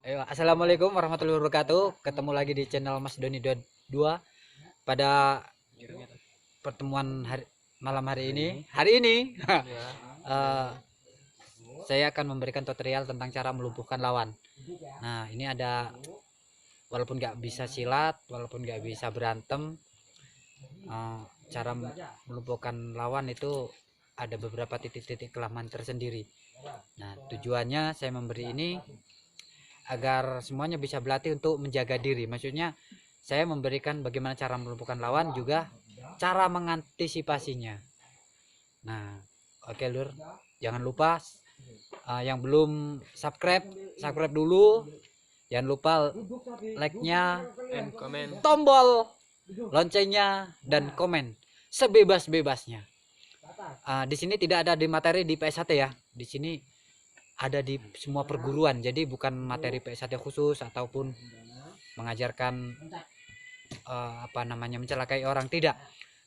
Ayo, assalamualaikum warahmatullahi wabarakatuh. Ketemu lagi di channel Mas Doni 2 pada pertemuan malam hari ini. eh, saya akan memberikan tutorial tentang cara melumpuhkan lawan. Nah, ini ada, walaupun nggak bisa silat, walaupun nggak bisa berantem, eh, cara melumpuhkan lawan itu ada beberapa titik-titik kelemahan tersendiri. Nah, tujuannya saya memberi ini agar semuanya bisa berlatih untuk menjaga diri. Maksudnya saya memberikan bagaimana cara melumpuhkan lawan, juga cara mengantisipasinya. Nah, oke Lur, jangan lupa yang belum subscribe dulu. Jangan lupa like-nya, tombol loncengnya, dan komen sebebas-bebasnya. Di sini tidak ada di materi di PS1 ya. Di sini ada di semua perguruan, jadi bukan materi PS1 khusus ataupun mengajarkan mencelakai orang, tidak.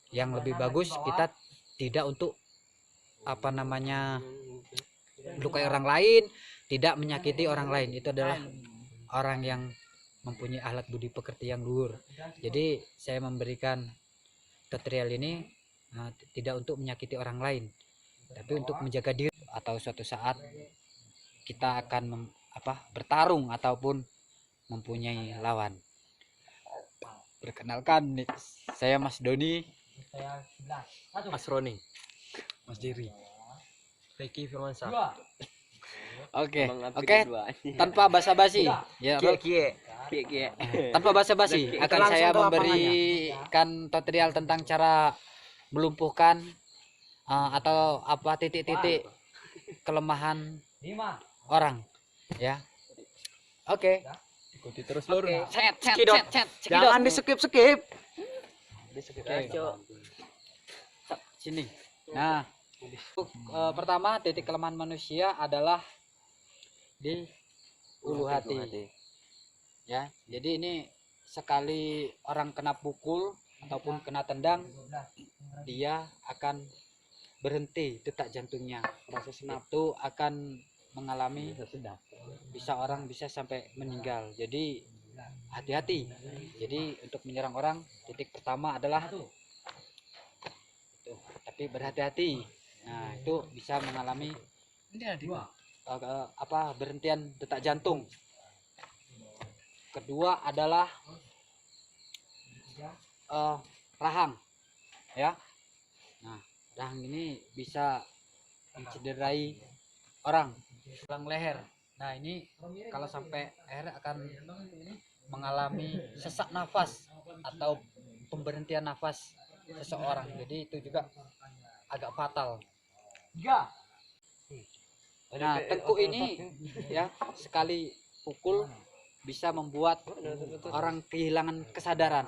Yang lebih bagus kita tidak untuk melukai orang lain, tidak menyakiti orang lain. Itu adalah orang yang mempunyai alat budi pekerti yang luhur. Jadi saya memberikan tutorial ini tidak untuk menyakiti orang lain, tapi untuk menjaga diri. Atau suatu saat kita akan bertarung ataupun mempunyai lawan. Perkenalkan nih, saya Mas Doni, Mas Roni, Mas Diri, Ricky Firmansyah. Oke. Tanpa basa-basi, ya. Tanpa basa-basi akan saya memberikan tutorial tentang cara melumpuhkan atau titik-titik kelemahan orang, ya. Oke. Ikuti terus Lur. Jangan di skip. Sini. Nah, pertama titik kelemahan manusia adalah di ulu hati. Ya, jadi ini sekali orang kena pukul ataupun kena tendang, dia akan berhenti detak jantungnya. Itu akan mengalami, orang bisa sampai meninggal. Jadi hati-hati. Jadi untuk menyerang orang, titik pertama adalah itu, tapi berhati-hati. Nah, itu bisa mengalami berhentian detak jantung. Kedua adalah rahang, ya. Nah, rahang ini bisa mencederai orang, tulang leher. Nah, ini kalau sampai leher akan mengalami sesak nafas atau pemberhentian nafas seseorang. Jadi itu juga agak fatal. Nah, tengkuk ini ya, sekali pukul bisa membuat orang kehilangan kesadaran.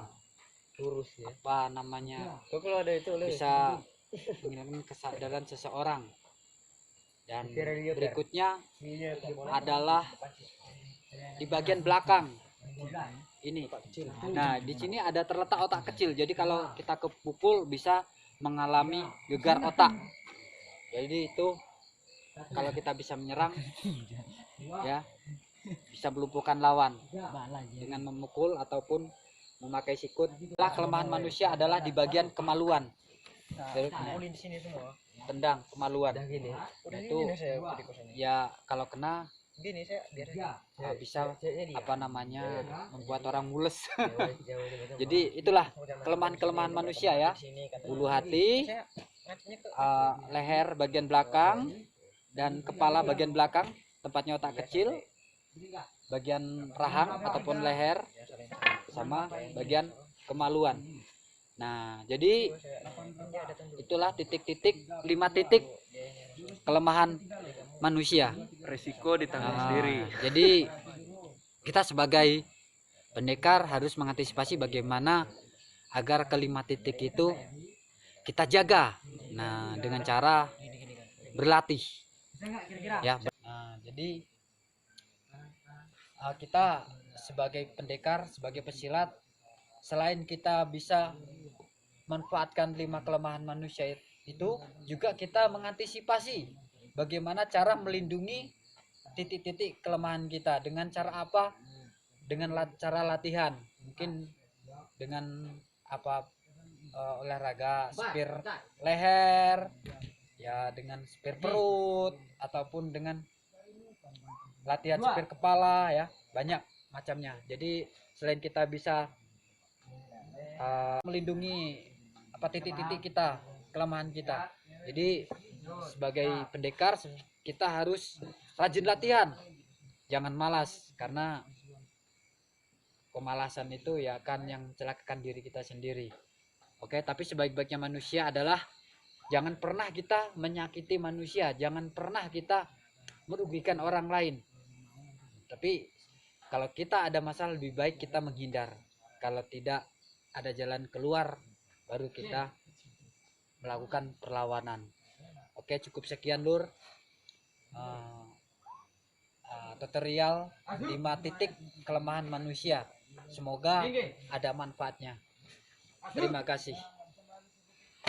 Bisa menghilangkan kesadaran seseorang. Dan berikutnya adalah di bagian belakang ini. Nah, di sini ada terletak otak kecil. Jadi kalau kita kepukul bisa mengalami gegar otak. Jadi itu kalau kita bisa menyerang, ya, bisa melumpuhkan lawan dengan memukul ataupun memakai sikut. Kelemahan manusia adalah di bagian kemaluan. Tendang kemaluan. Itu ya kalau kena bisa membuat orang mules. Jadi itulah kelemahan manusia ya. Ulu hati, leher bagian belakang, dan kepala bagian belakang tempatnya otak kecil, bagian rahang ataupun leher, sama bagian kemaluan. Nah, jadi itulah titik-titik, 5 titik kelemahan manusia. Resiko ditanggung sendiri. Jadi kita sebagai pendekar harus mengantisipasi bagaimana agar kelima titik itu kita jaga. Nah, dengan cara berlatih. Ya. Nah, jadi kita sebagai pendekar, sebagai pesilat, selain kita bisa manfaatkan 5 kelemahan manusia itu, juga kita mengantisipasi bagaimana cara melindungi titik-titik kelemahan kita. Dengan cara apa? Dengan cara latihan, mungkin dengan apa, olahraga spear leher ya, dengan spear perut, ataupun dengan latihan spear kepala ya, banyak macamnya. Jadi selain kita bisa melindungi apa titik-titik kita, kelemahan kita, jadi sebagai pendekar kita harus rajin latihan, jangan malas, karena pemalasan itu ya akan yang celakakan diri kita sendiri. Oke, tapi sebaik-baiknya manusia adalah jangan pernah kita menyakiti manusia, jangan pernah kita merugikan orang lain. Tapi kalau kita ada masalah, lebih baik kita menghindar. Kalau tidak ada jalan keluar, baru kita melakukan perlawanan. Oke, cukup sekian Lur. Tutorial 5 titik kelemahan manusia. Semoga ada manfaatnya. Terima kasih.